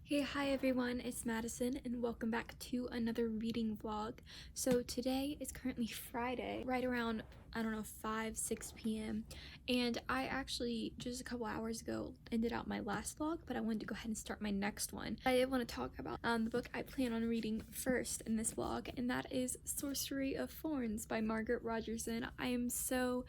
Hey, hi everyone, it's Madison and welcome back to another reading vlog. So today is currently Friday, right around, 5-6 p.m. And I actually, just a couple hours ago, ended out my last vlog, but I wanted to go ahead and start my next one. I did want to talk about the book I plan on reading first in this vlog, and that is Sorcery of Thorns by Margaret Rogerson. I am so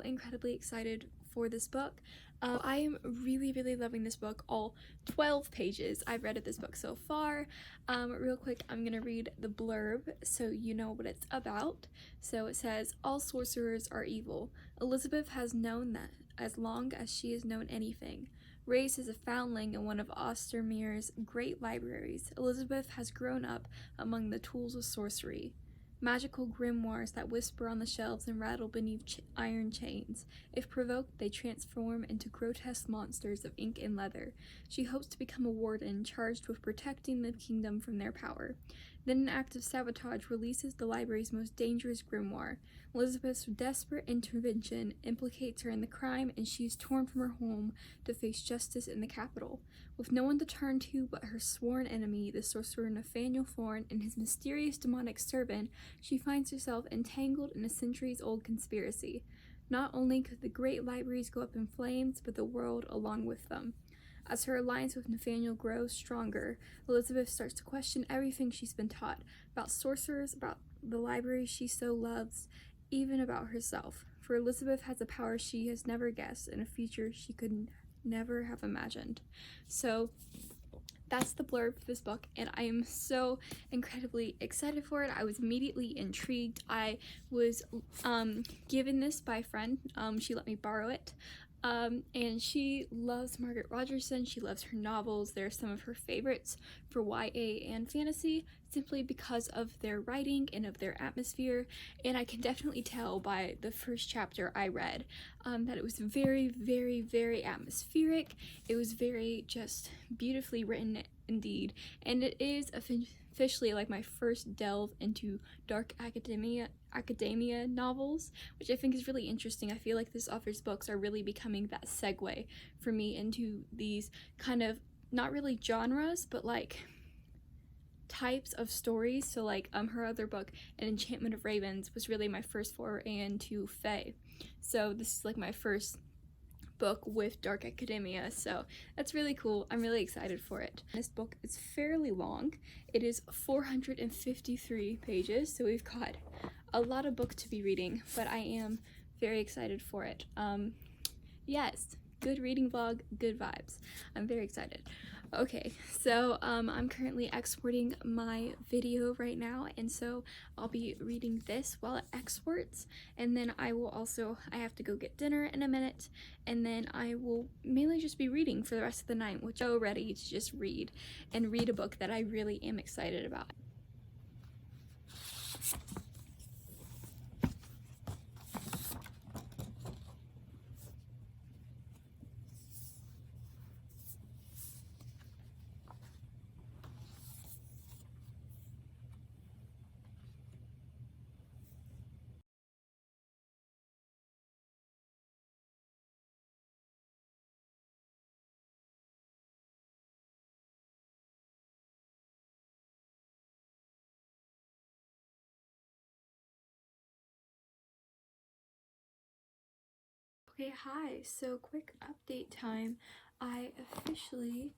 incredibly excited for this book. I am really loving this book, all 12 pages I've read of this book so far. Real quick, I'm gonna read the blurb so you know what it's about. So it says, all sorcerers are evil. Elizabeth has known that as long as she has known anything. Raised as a foundling in one of Ostermere's great libraries, Elizabeth has grown up among the tools of sorcery. Magical grimoires that whisper on the shelves and rattle beneath iron chains. If provoked, they transform into grotesque monsters of ink and leather. She hopes to become a warden charged with protecting the kingdom from their power. Then an act of sabotage releases the library's most dangerous grimoire. Elizabeth's desperate intervention implicates her in the crime, and she is torn from her home to face justice in the capital. With no one to turn to but her sworn enemy, the sorcerer Nathaniel Thorn, and his mysterious demonic servant, she finds herself entangled in a centuries-old conspiracy. Not only could the great libraries go up in flames, but the world along with them. As her alliance with Nathaniel grows stronger, Elizabeth starts to question everything she's been taught about sorcerers, about the library she so loves, even about herself. For Elizabeth has a power she has never guessed and a future she could never have imagined. So that's the blurb for this book, and I am so incredibly excited for it. I was immediately intrigued. I was given this by a friend. She let me borrow it. And she loves Margaret Rogerson. She loves her novels. They're some of her favorites for YA and fantasy, simply because of their writing and of their atmosphere. And I can definitely tell by the first chapter I read that it was very atmospheric. It was very just beautifully written indeed. And it is officially like my first delve into dark academia novels, which I think is really interesting. I feel like this author's books are really becoming that segue for me into these kind of, not really genres, but like types of stories. So like her other book, An Enchantment of Ravens, was really my first foray into fae. So this is like my first book with dark academia, so that's really cool. I'm really excited for it. This book is fairly long. It is 453 pages, so we've got a lot of book to be reading, but I am very excited for it. Yes, good reading vlog, good vibes. I'm very excited. Okay, so I'm currently exporting my video right now, and so I'll be reading this while it exports, and then I have to go get dinner in a minute, and then I will mainly just be reading for the rest of the night, which I'm so ready to just read a book that I really am excited about. Okay, hi, so quick update time. I officially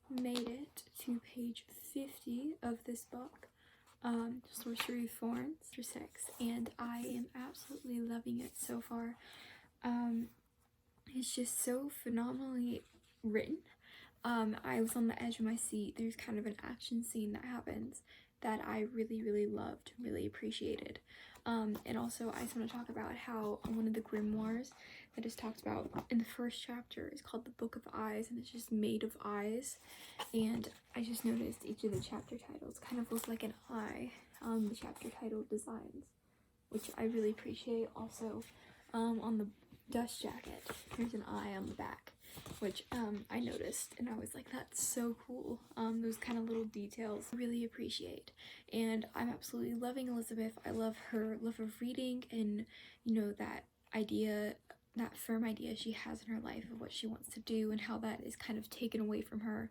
made it to page 50 of this book, Sorcery of Thorns, chapter 6, and I am absolutely loving it so far. It's just so phenomenally written. I was on the edge of my seat. There's kind of an action scene that happens that I really loved, really appreciated. And also I just want to talk about how one of the grimoires that is talked about in the first chapter is called the Book of Eyes, and it's just made of eyes. And I just noticed each of the chapter titles kind of look like an eye, the chapter title designs, which I really appreciate. Also, on the dust jacket, there's an eye on the back, which I noticed, and I was like, that's so cool. Those kind of little details I really appreciate, and I'm absolutely loving Elizabeth. I love her love of reading, and you know, that idea, that firm idea she has in her life of what she wants to do, and how that is kind of taken away from her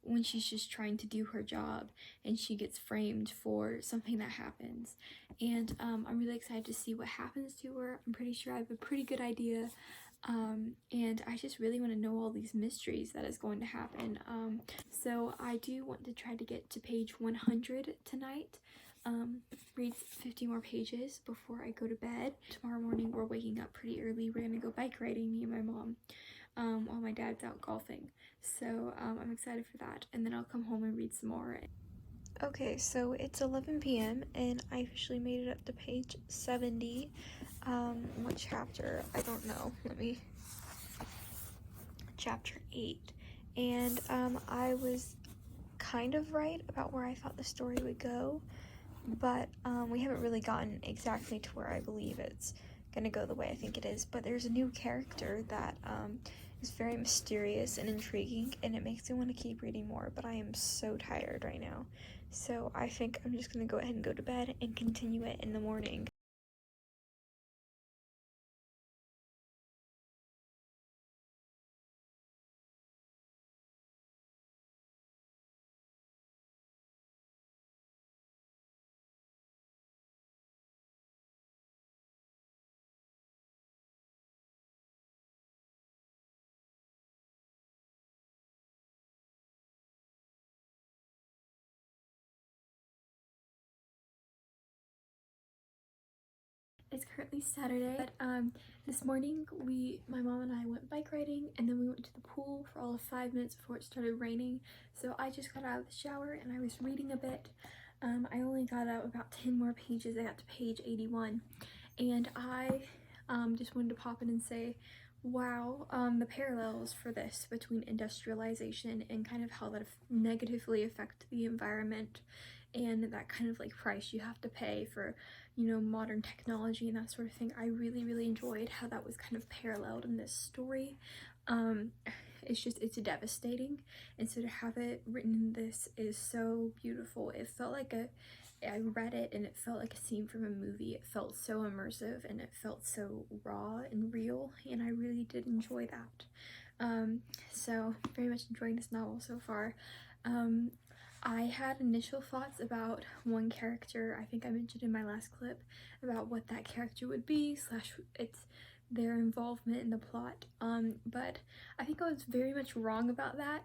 when she's just trying to do her job and she gets framed for something that happens. And I'm really excited to see what happens to her. I'm pretty sure I have a pretty good idea. And I just really want to know all these mysteries that is going to happen. So I do want to try to get to page 100 tonight. Read 50 more pages before I go to bed. Tomorrow morning we're waking up pretty early. We're gonna go bike riding, me and my mom, while my dad's out golfing. So I'm excited for that, and then I'll come home and read some more. Okay, so it's 11 p.m. and I officially made it up to page 70. What chapter? I don't know. Chapter 8. And I was kind of right about where I thought the story would go, but we haven't really gotten exactly to where I believe it's gonna go the way I think it is. But there's a new character that is very mysterious and intriguing, and it makes me want to keep reading more, but I am so tired right now. So I think I'm just gonna go ahead and go to bed and continue it in the morning. It's currently Saturday, but this morning my mom and I went bike riding, and then we went to the pool for all of 5 minutes before it started raining. So I just got out of the shower and I was reading a bit. I only got out about 10 more pages. I got to page 81, and I just wanted to pop in and say, wow, the parallels for this between industrialization and kind of how that negatively affect the environment, and that kind of like price you have to pay for, you know, modern technology and that sort of thing. I really enjoyed how that was kind of paralleled in this story. It's devastating, and so to have it written in this is so beautiful. It felt like I read it and it felt like a scene from a movie. It felt so immersive and it felt so raw and real, and I really did enjoy that. So very much enjoying this novel so far. I had initial thoughts about one character. I think I mentioned in my last clip about what that character would be / it's their involvement in the plot, but I think I was very much wrong about that.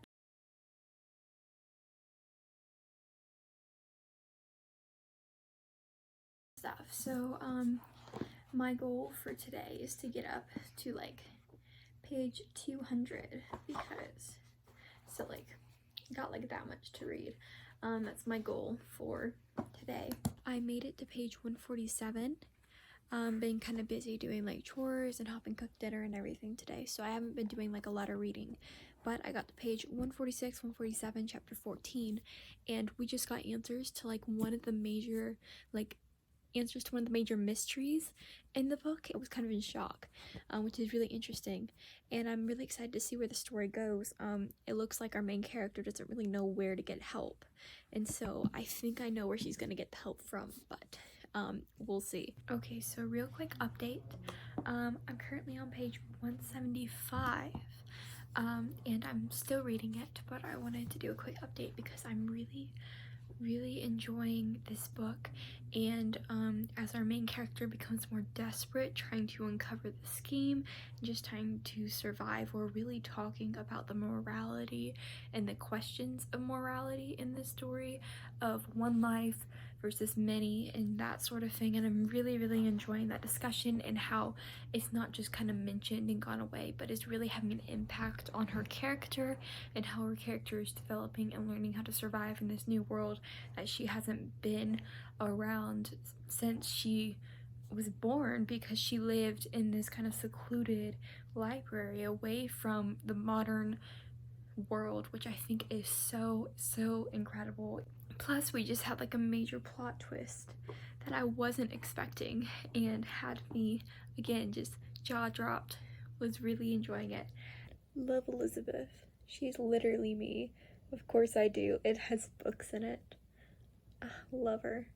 So my goal for today is to get up to like page 200, because so like got like that much to read. That's my goal for today. I made it to page 147. Been kind of busy doing like chores and helping cook dinner and everything today, so I haven't been doing like a lot of reading, but I got to page 146, 147, chapter 14, and we just got answers to like one of the major mysteries in the book. I was kind of in shock, which is really interesting, and I'm really excited to see where the story goes. It looks like our main character doesn't really know where to get help, and so I think I know where she's gonna get the help from, but we'll see. Okay, so real quick update. I'm currently on page 175, and I'm still reading it, but I wanted to do a quick update because I'm really enjoying this book, and as our main character becomes more desperate, trying to uncover the scheme and just trying to survive, we're really talking about the morality and the questions of morality in this story, of one life versus many and that sort of thing. And I'm really enjoying that discussion and how it's not just kind of mentioned and gone away, but is really having an impact on her character and how her character is developing and learning how to survive in this new world that she hasn't been around since she was born, because she lived in this kind of secluded library away from the modern world, which I think is so incredible. Plus we just had like a major plot twist that I wasn't expecting and had me again just jaw dropped. Was really enjoying it. Love Elizabeth. She's literally me. Of course I do. It has books in it. Love her.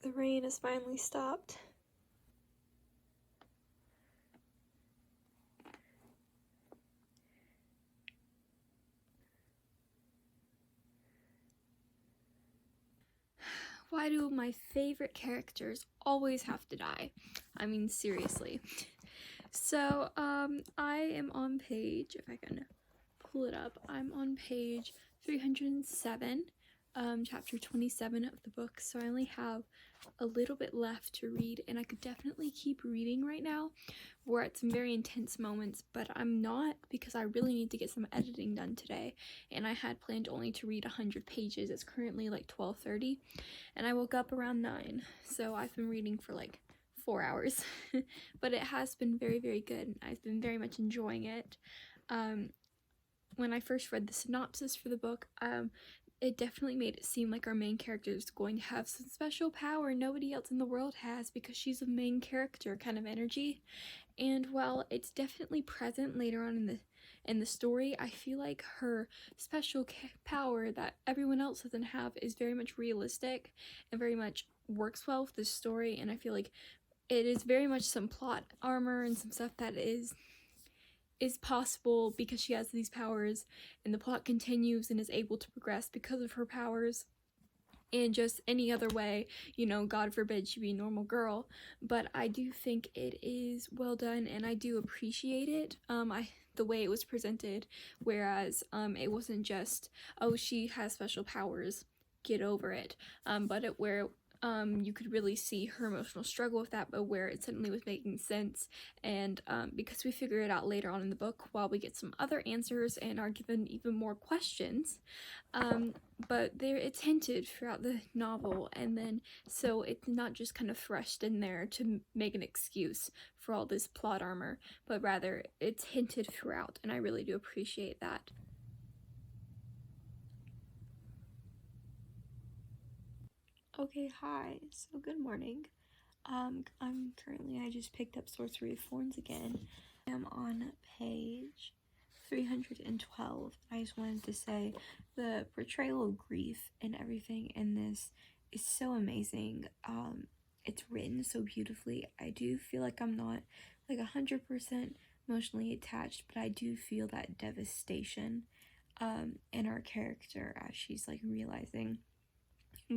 The rain has finally stopped. Why do my favorite characters always have to die? I mean, seriously. So, I am on page, if I can pull it up, I'm on page 307, chapter 27 of the book, so I only have a little bit left to read, and I could definitely keep reading right now. We're at some very intense moments, but I'm not, because I really need to get some editing done today, and I had planned only to read 100 pages. It's currently like 12:30, and I woke up around 9, so I've been reading for like 4 hours, but it has been very, very good, and I've been very much enjoying it. When I first read the synopsis for the book, it definitely made it seem like our main character is going to have some special power nobody else in the world has because she's a main character kind of energy. And while it's definitely present later on in the story, I feel like her special power that everyone else doesn't have is very much realistic and very much works well with the story. And I feel like it is very much some plot armor and some stuff that is possible because she has these powers, and the plot continues and is able to progress because of her powers. And just any other way, you know, God forbid she be a normal girl, but I do think it is well done, and I do appreciate it, the way it was presented, whereas it wasn't just, oh, she has special powers, get over it, but where you could really see her emotional struggle with that, but where it suddenly was making sense, and because we figure it out later on in the book while we get some other answers and are given even more questions, but it's hinted throughout the novel, and then so it's not just kind of thrust in there to make an excuse for all this plot armor, but rather it's hinted throughout, and I really do appreciate that. Okay, hi, so good morning. I just picked up Sorcery Thorns again. I'm on page 312. I just wanted to say the portrayal of grief and everything in this is so amazing. It's written so beautifully. I do feel like I'm not like 100% emotionally attached, but I do feel that devastation in our character as she's like realizing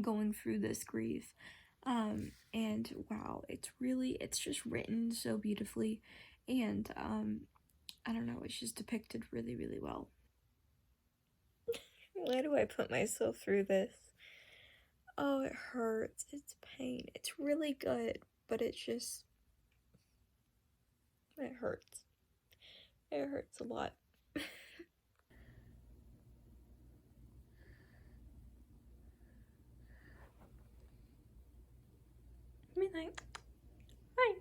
going through this grief, and wow, it's just written so beautifully, and I don't know, it's just depicted really, really well. Why do I put myself through this? Oh, it hurts, it's pain, it's really good, but it hurts a lot. Midnight. Hi.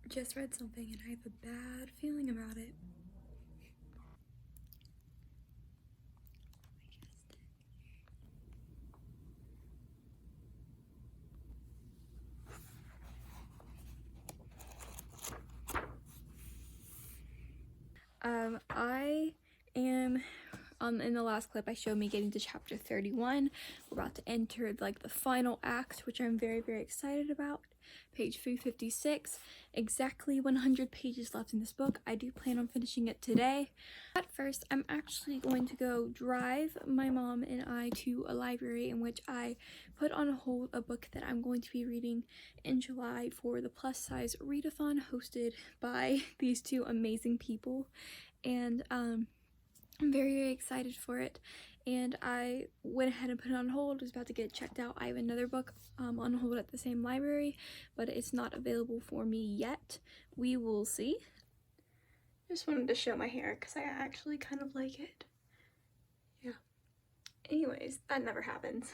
Just read something and I have a bad feeling about it. I am, in the last clip I showed me getting to chapter 31. We're about to enter like the final act, which I'm very, very excited about. Page 356, exactly 100 pages left in this book. I do plan on finishing it today. At first, I'm actually going to go drive my mom and I to a library in which I put on hold a book that I'm going to be reading in July for the plus size readathon hosted by these two amazing people, and I'm very, very excited for it. And I went ahead and put it on hold. I was about to get it checked out. I have another book on hold at the same library, but it's not available for me yet. We will see. Just wanted to show my hair because I actually kind of like it. Yeah. Anyways, that never happens.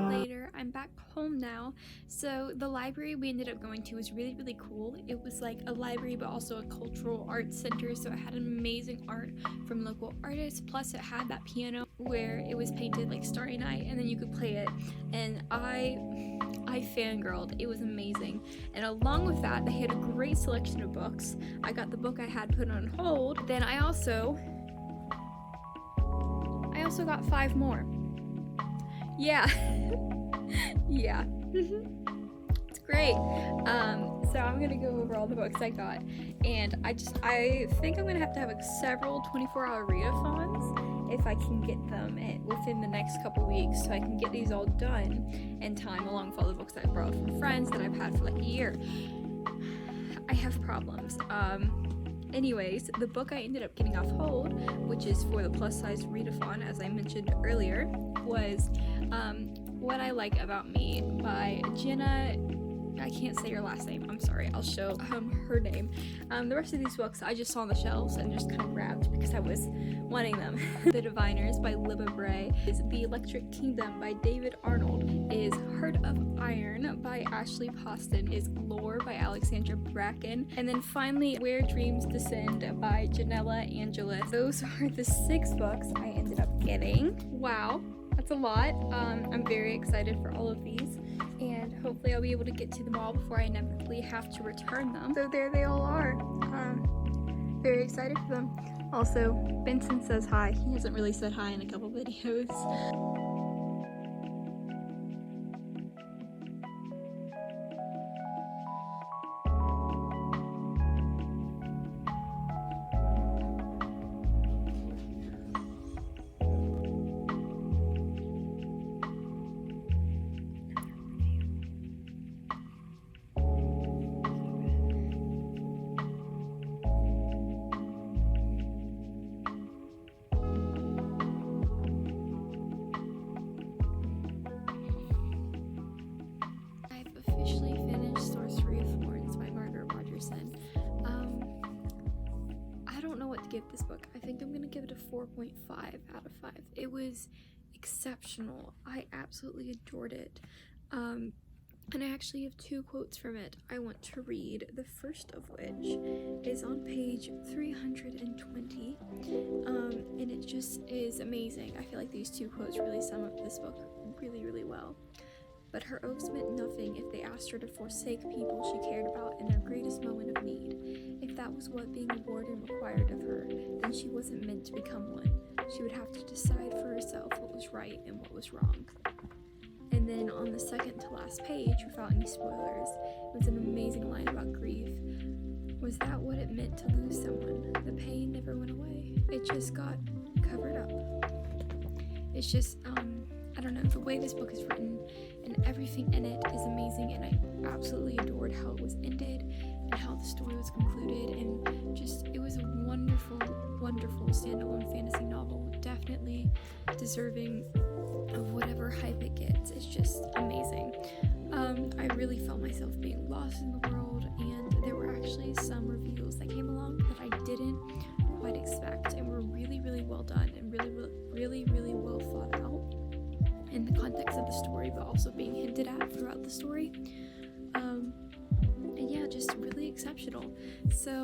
Later, I'm back home now. So the library we ended up going to was really, really cool. It was like a library but also a cultural arts center, so it had amazing art from local artists, plus it had that piano where it was painted like Starry Night, and then you could play it, and I fangirled. It was amazing. And along with that, they had a great selection of books. I got the book I had put on hold. Then I also got 5 more. Yeah. Yeah. It's great. So I'm gonna go over all the books I got, and I think I'm gonna have to have several 24-hour readathons if I can get them within the next couple weeks, so I can get these all done in time, along with all the books that I borrowed from friends that I've had for like a year. I have problems. Anyways, the book I ended up getting off hold, which is for the plus size readathon, as I mentioned earlier, was What I Like About Me by Jenna. I can't say her last name, I'm sorry. I'll show her name. The rest of these books I just saw on the shelves and just kind of grabbed because I was wanting them. The Diviners by Libba Bray, is The Electric Kingdom by David Arnold, is Heart of Iron by Ashley Poston, is Lore by Alexandra Bracken, and then finally Where Dreams Descend by Janella Angelis. Those are the 6 books I ended up getting. Wow, that's a lot. I'm very excited for all of these, and hopefully I'll be able to get to them all before I inevitably have to return them. So there they all are. Very excited for them. Also, Benson says hi. He hasn't really said hi in a couple videos. Officially finished Sorcery of Thorns by Margaret Rogerson. I don't know what to give this book. I think I'm gonna give it a 4.5 out of 5. It was exceptional. I absolutely adored it. And I actually have 2 quotes from it I want to read, the first of which is on page 320, and it just is amazing. I feel like these 2 quotes really sum up this book really, really well. But her oaths meant nothing if they asked her to forsake people she cared about in their greatest moment of need. If that was what being a warden required of her, then she wasn't meant to become one. She would have to decide for herself what was right and what was wrong. And then on the second to last page, without any spoilers, it was an amazing line about grief. Was that what it meant to lose someone? The pain never went away. It just got covered up. It's just, I don't know, the way this book is written and everything in it is amazing, and I absolutely adored how it was ended and how the story was concluded, and just, it was a wonderful, wonderful standalone fantasy novel, definitely deserving of whatever hype it gets. It's just amazing. I really felt myself being lost in the world, and there were actually some reveals that came along that I didn't quite expect and were really, really well done and really well thought out in the context of the story, but also being hinted at throughout the story. And yeah, just really exceptional. So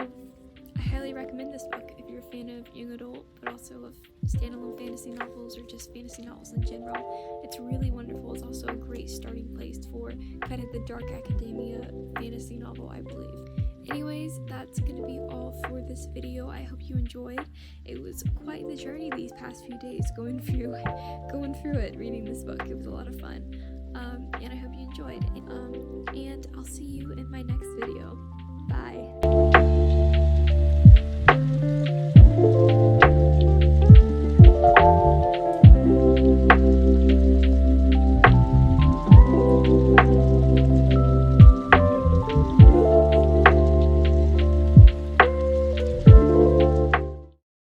I highly recommend this book if you're a fan of young adult, but also of standalone fantasy novels or just fantasy novels in general. It's really wonderful. It's also a great starting place for kind of the dark academia fantasy novel, I believe. Anyways, that's going to be all for this video. I hope you enjoyed. It was quite the journey these past few days going through it, reading this book. It was a lot of fun. And I hope you enjoyed. And I'll see you in my next video. Bye.